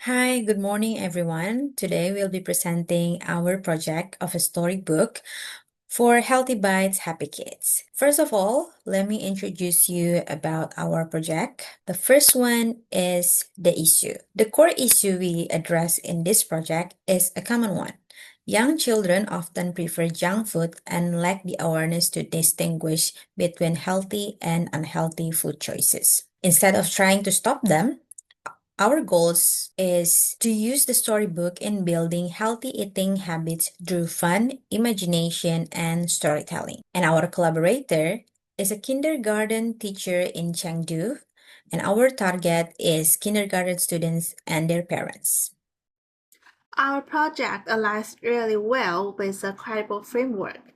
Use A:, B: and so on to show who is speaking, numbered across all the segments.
A: Hi, good morning, everyone. Today we'll be presenting our project of a storybook for Healthy Bites, Happy Kids. First of all, let me introduce you about our project. The first one is the issue. The core issue we address in this project is a common one. Young children often prefer junk food and lack the awareness to distinguish between healthy and unhealthy food choices. Instead of trying to stop them, our goals is to use the storybook in building healthy eating habits through fun, imagination, and storytelling. And our collaborator is a kindergarten teacher in Chengdu, and our target is kindergarten students and their parents.
B: Our project aligns really well with the credible framework.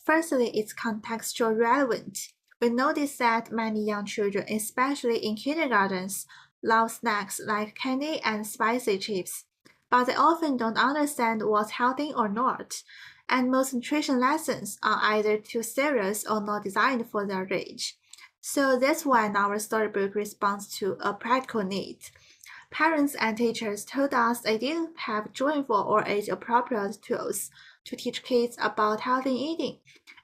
B: Firstly, it's contextual relevant. We notice that many young children, especially in kindergartens, love snacks like candy and spicy chips, but they often don't understand what's healthy or not, and most nutrition lessons are either too serious or not designed for their age. So that's why our storybook responds to a practical need. Parents and teachers told us they didn't have joyful or age-appropriate tools to teach kids about healthy eating,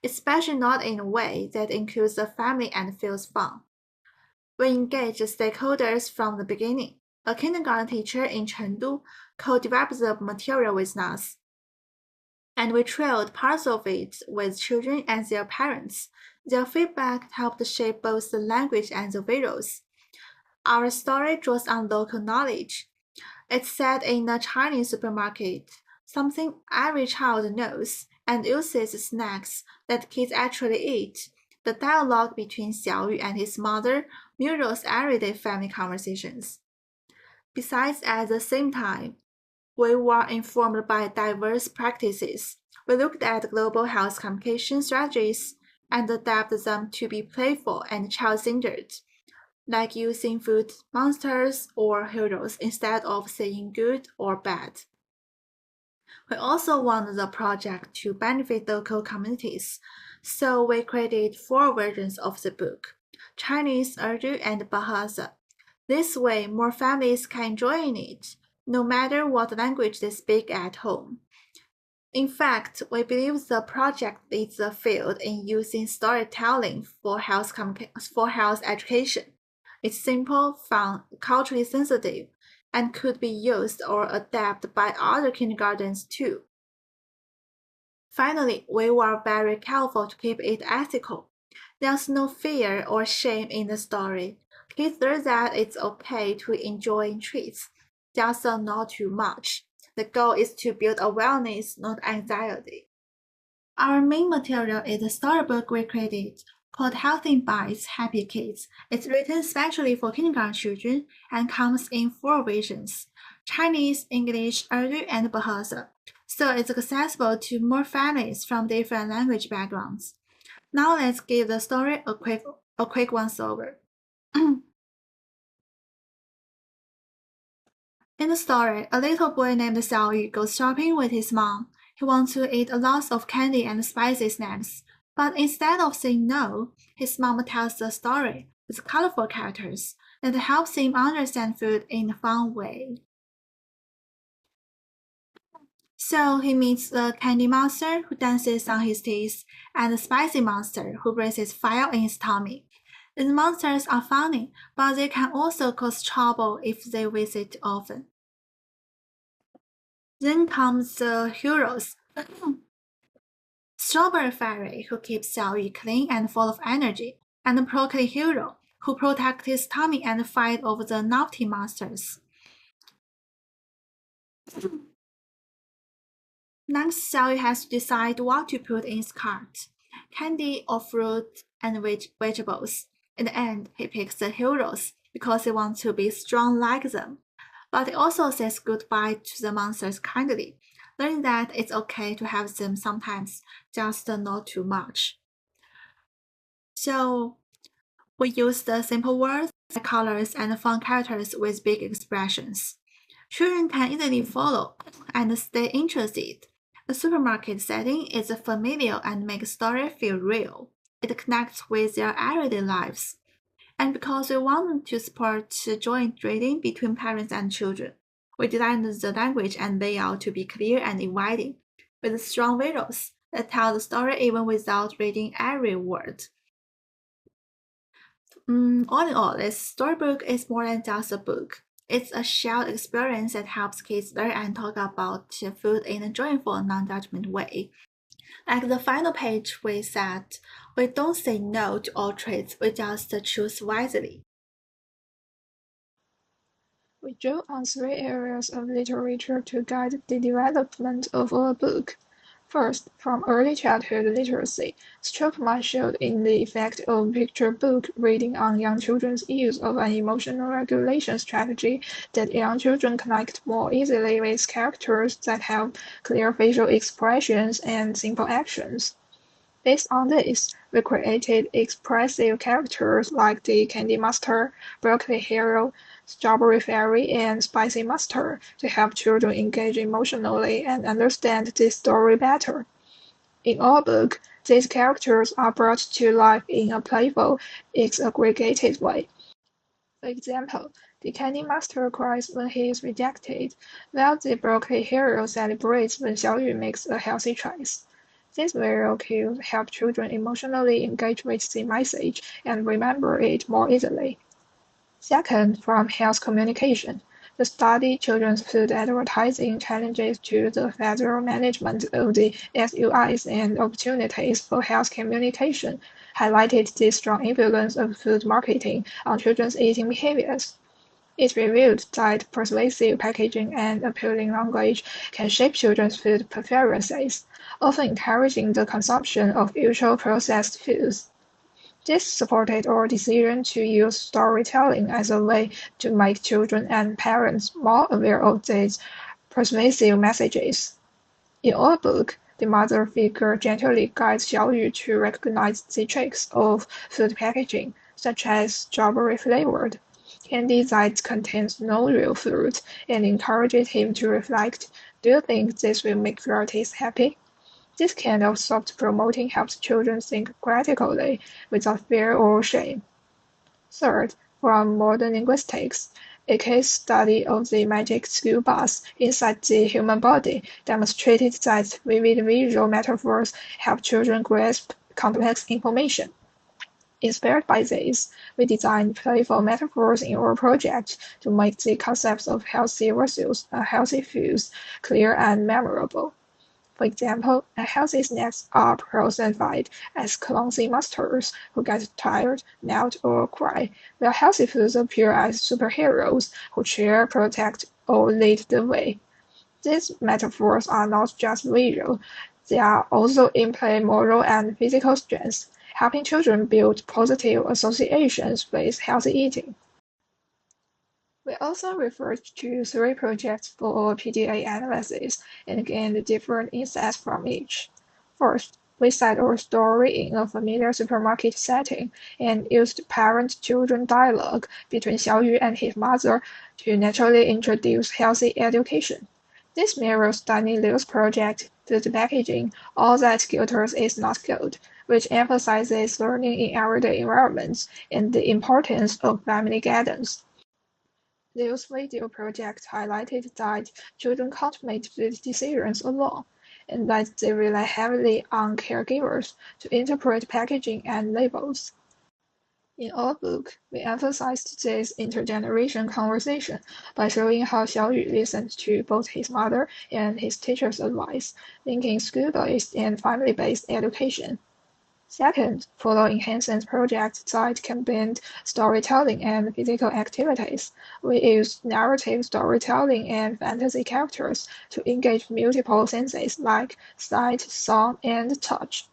B: especially not in a way that includes the family and feels fun. We engaged stakeholders from the beginning. A kindergarten teacher in Chengdu co-developed the material with us, and we trailed parts of it with children and their parents. Their feedback helped shape both the language and the visuals. Our story draws on local knowledge. It's set in a Chinese supermarket, something every child knows, and uses snacks that kids actually eat. The dialogue between Xiaoyu and his mother mirrors everyday family conversations. Besides, at the same time, we were informed by diverse practices. We looked at global health communication strategies and adapted them to be playful and child-centered, like using food monsters or heroes instead of saying good or bad. We also want the project to benefit local communities, so we created 4 versions of the book: Chinese, Urdu, and Bahasa. This way, more families can join it, no matter what language they speak at home. In fact, we believe the project leads the field in using storytelling for health education. It's simple, fun, culturally sensitive, and could be used or adapted by other kindergartens too. Finally, we were very careful to keep it ethical. There's no fear or shame in the story. Kids learn that it's okay to enjoy treats, just not too much. The goal is to build awareness, not anxiety. Our main material is a storybook we created called Healthy Bites, Happy Kids. It's written especially for kindergarten children and comes in 4 versions: Chinese, English, Urdu, and Bahasa. So it's accessible to more families from different language backgrounds. Now let's give the story a quick once over. In the story, a little boy named Xiaoyu goes shopping with his mom. He wants to eat a lot of candy and spicy snacks, but instead of saying no, his mom tells the story with colorful characters that helps him understand food in a fun way. So he meets the candy monster who dances on his teeth and the spicy monster who breathes fire in his tummy. These monsters are funny, but they can also cause trouble if they visit often. Then comes the heroes. Strawberry Fairy, who keeps Xiaoyu clean and full of energy, and the Broccoli Hero, who protects his tummy and fight over the naughty monsters. Next, Xiaoyu has to decide what to put in his cart: candy or fruit and vegetables. In the end, he picks the heroes because he wants to be strong like them. But he also says goodbye to the monsters kindly, learning that it's okay to have them sometimes, just not too much. So we use the simple words, colors, and fun characters with big expressions. Children can easily follow and stay interested. The supermarket setting is familiar and makes story feel real. It connects with their everyday lives. And because we want to support joint reading between parents and children, We designed the language and layout to be clear and inviting, with strong visuals that tell the story even without reading every word. All in all, this storybook is more than just a book. It's a shared experience that helps kids learn and talk about food in a joyful, non-judgment way. Like the final page, we said, we don't say no to all treats, we just choose wisely.
C: We drew on three areas of literature to guide the development of our book. First, from early childhood literacy, Stroopman showed in the effect of picture book reading on young children's use of an emotional regulation strategy that young children connect more easily with characters that have clear facial expressions and simple actions. Based on this, we created expressive characters like the Candy Master, Broccoli Hero, Strawberry Fairy, and Spicy Master to help children engage emotionally and understand the story better. In our book, these characters are brought to life in a playful, exaggregated way. For example, the Candy Master cries when he is rejected, while the Broccoli Hero celebrates when Xiaoyu makes a healthy choice. These visual cues help children emotionally engage with the message and remember it more easily. Second, from health communication. The study children's food advertising challenges to the federal management of the SUIs and opportunities for health communication highlighted the strong influence of food marketing on children's eating behaviors. It revealed that persuasive packaging and appealing language can shape children's food preferences, often encouraging the consumption of ultra-processed foods. This supported our decision to use storytelling as a way to make children and parents more aware of these persuasive messages. In our book, the mother figure gently guides Xiaoyu to recognize the tricks of food packaging, such as strawberry-flavored candy that contains no real fruit, and encourages him to reflect, do you think this will make relatives happy? This kind of soft promoting helps children think critically without fear or shame. Third, from modern linguistics, a case study of the magic school bus inside the human body demonstrated that vivid visual metaphors help children grasp complex information. Inspired by this, we designed playful metaphors in our project to make the concepts of healthy versus unhealthy foods clear and memorable. For example, unhealthy snacks are personified as clumsy monsters who get tired, melt, or cry, while healthy foods appear as superheroes who cheer, protect, or lead the way. These metaphors are not just visual, they are also imply moral and physical strengths, helping children build positive associations with healthy eating. We also referred to three projects for PDA analysis and gained different insights from each. First, we set our story in a familiar supermarket setting and used parent-children dialogue between Xiaoyu and his mother to naturally introduce healthy education. This mirrors Danny Liu's project, Food Packaging, All That Glitters Is Not Gold, which emphasizes learning in everyday environments and the importance of family guidance. Liu's video project highlighted that children can't make food decisions alone, and that they rely heavily on caregivers to interpret packaging and labels. In our book, we emphasized this intergeneration conversation by showing how Xiaoyu listened to both his mother and his teacher's advice, linking school-based and family-based education. Second, following Hansen's project that combined storytelling and physical activities, we used narrative storytelling and fantasy characters to engage multiple senses like sight, sound, and touch.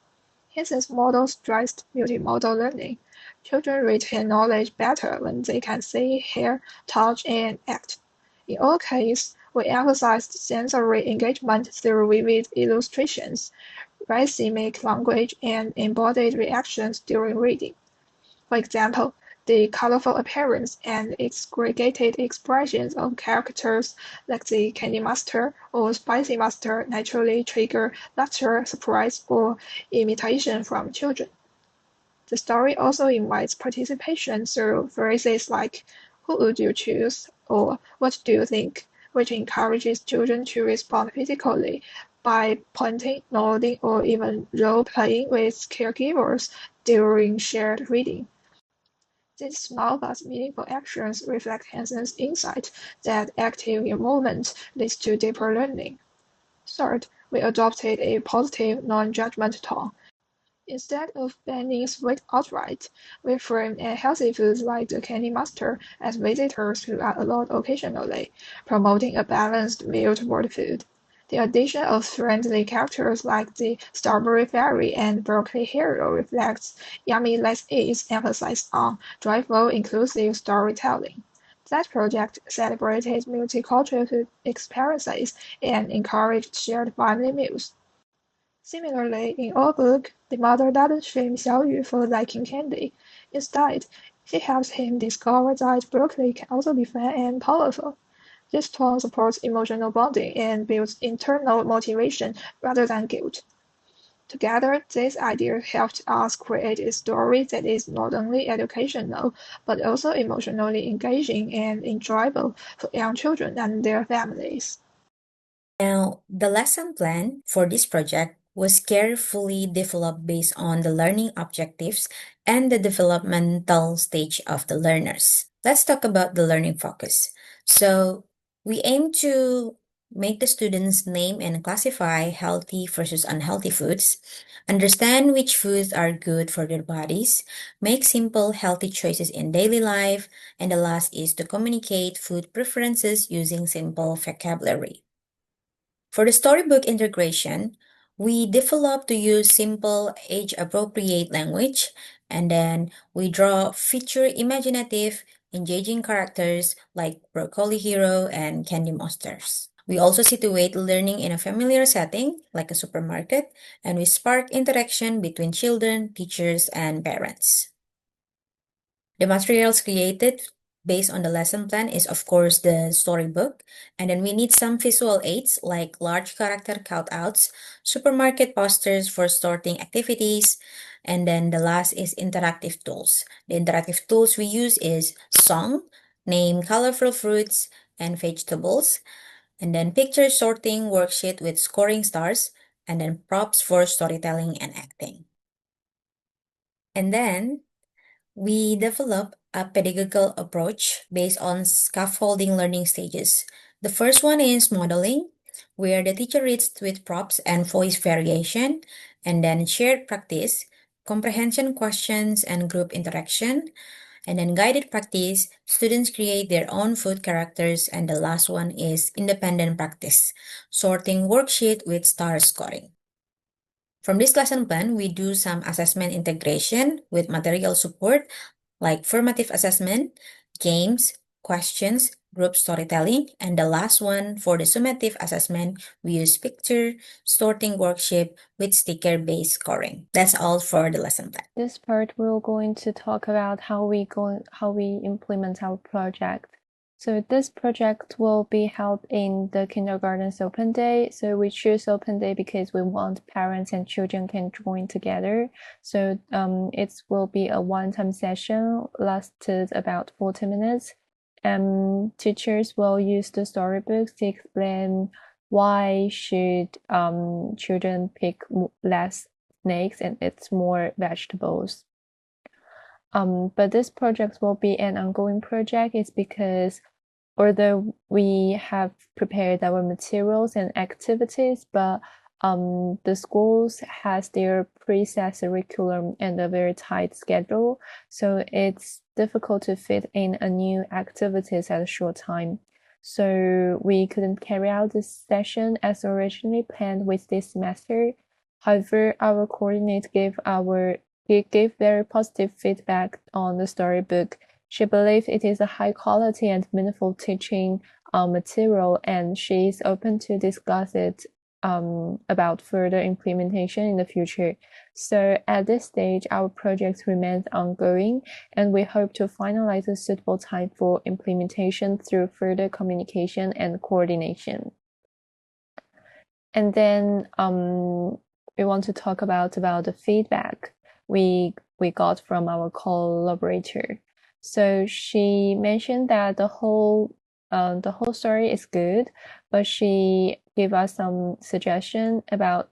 C: Hansen's model stressed multimodal learning. Children retain knowledge better when they can see, hear, touch, and act. In our case, we emphasized sensory engagement through vivid illustrations, racemic language, and embodied reactions during reading. For example, the colorful appearance and exaggerated expressions of characters like the Candy Master or Spicy Master naturally trigger laughter, surprise, or imitation from children. The story also invites participation through phrases like "Who would you choose?" or "What do you think?" which encourages children to respond physically by pointing, nodding, or even role-playing with caregivers during shared reading. These small but meaningful actions reflect Hansen's insight that active involvement leads to deeper learning. Third, we adopted a positive, non-judgment tone. Instead of banning sweet outright, we frame healthy foods like the candy master as visitors who are allowed occasionally, promoting a balanced meal toward food. The addition of friendly characters like the strawberry fairy and broccoli hero reflects Yummy Let's Eat's emphasis on joyful, inclusive storytelling. That project celebrated multicultural food experiences and encouraged shared family meals. Similarly, in our book, the mother doesn't shame Xiaoyu for liking candy. Instead, she helps him discover that broccoli can also be fun and powerful. This tone supports emotional bonding and builds internal motivation rather than guilt. Together, these ideas helped us create a story that is not only educational, but also emotionally engaging and enjoyable for young children and their families.
A: Now, the lesson plan for this project was carefully developed based on the learning objectives and the developmental stage of the learners. Let's talk about the learning focus. So, we aim to make the students name and classify healthy versus unhealthy foods, understand which foods are good for their bodies, make simple healthy choices in daily life, and the last is to communicate food preferences using simple vocabulary. For the storybook integration, we developed to use simple, age-appropriate language, and then we draw feature imaginative, engaging characters like Broccoli Hero and Candy Monsters. We also situate learning in a familiar setting, like a supermarket, and we spark interaction between children, teachers, and parents. The materials created based on the lesson plan is, of course, the storybook. And then we need some visual aids like large character cutouts, supermarket posters for sorting activities. And then the last is interactive tools. The interactive tools we use is song, name colorful fruits and vegetables, and then picture sorting worksheet with scoring stars, and then props for storytelling and acting. And then we develop a pedagogical approach based on scaffolding learning stages. The first one is modeling, where the teacher reads with props and voice variation, and then shared practice, comprehension questions and group interaction, and then guided practice, students create their own food characters, and the last one is independent practice, sorting worksheet with star scoring. From this lesson plan, we do some assessment integration with material support like formative assessment, games, questions, group storytelling, and the last one for the summative assessment, we use picture sorting worksheet with sticker-based scoring. That's all for the lesson plan.
D: This part we're going to talk about how we implement our project. So this project will be held in the kindergarten's open day. So we choose open day because we want parents and children can join together. So it will be a one-time session, lasted about 40 minutes. Teachers will use the storybooks to explain why should children pick less snakes and eat more vegetables. But this project will be an ongoing project is because although we have prepared our materials and activities, but the schools has their preset curriculum and a very tight schedule, so it's difficult to fit in a new activities at a short time. So we couldn't carry out this session as originally planned with this semester. However, our coordinator gave very positive feedback on the storybook. She believes it is a high quality and meaningful teaching material, and she is open to discuss it about further implementation in the future. So at this stage, our project remains ongoing, and we hope to finalize a suitable time for implementation through further communication and coordination. And then we want to talk about the feedback we got from our collaborator. So she mentioned that the whole the whole story is good, but she gave us some suggestion about,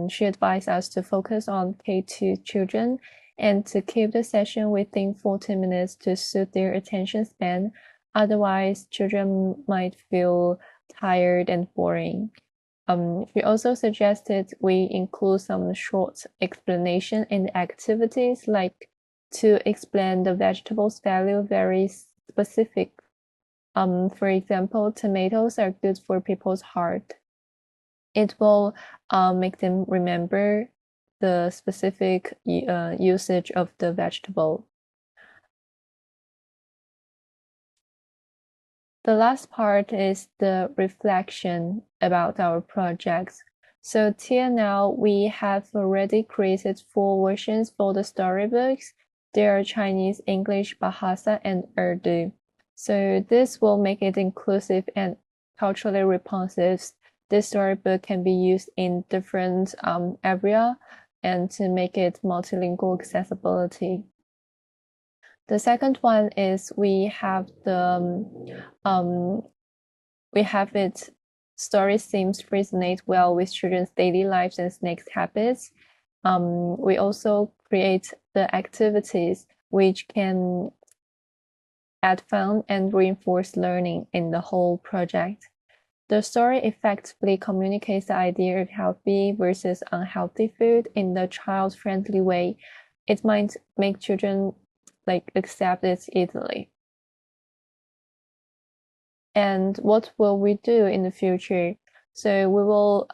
D: she advised us to focus on K2 children and to keep the session within 40 minutes to suit their attention span. Otherwise, children might feel tired and boring. She also suggested we include some short explanation in the activities, like to explain the vegetables value very specific. For example, tomatoes are good for people's heart. It will make them remember the specific usage of the vegetable. The last part is the reflection about our projects. So till now, we have already created 4 versions for the storybooks. They are Chinese, English, Bahasa, and Urdu. So this will make it inclusive and culturally responsive. This storybook can be used in different area and to make it multilingual accessibility. The second one is we have its story themes resonate well with children's daily lives and next habits. We also create the activities which can add fun and reinforce learning in the whole project. The story effectively communicates the idea of healthy versus unhealthy food in the child-friendly way. It might make children accept it easily. And what will we do in the future? So we will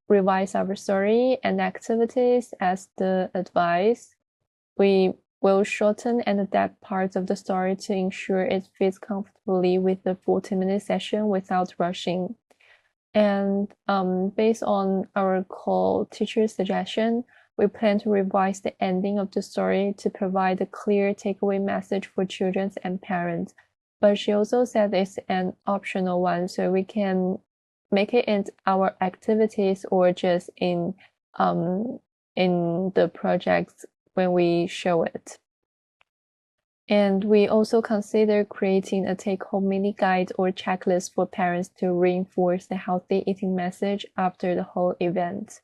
D: revise our story and activities as the advice. We will shorten and adapt parts of the story to ensure it fits comfortably with the 40-minute session without rushing. And based on our co-teacher's suggestion, we plan to revise the ending of the story to provide a clear takeaway message for children and parents. But she also said it's an optional one, so we can make it in our activities or just in the projects when we show it. And we also consider creating a take-home mini guide or checklist for parents to reinforce the healthy eating message after the whole event.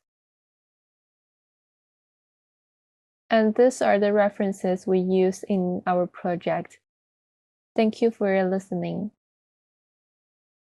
D: And these are the references we use in our project. Thank you for listening.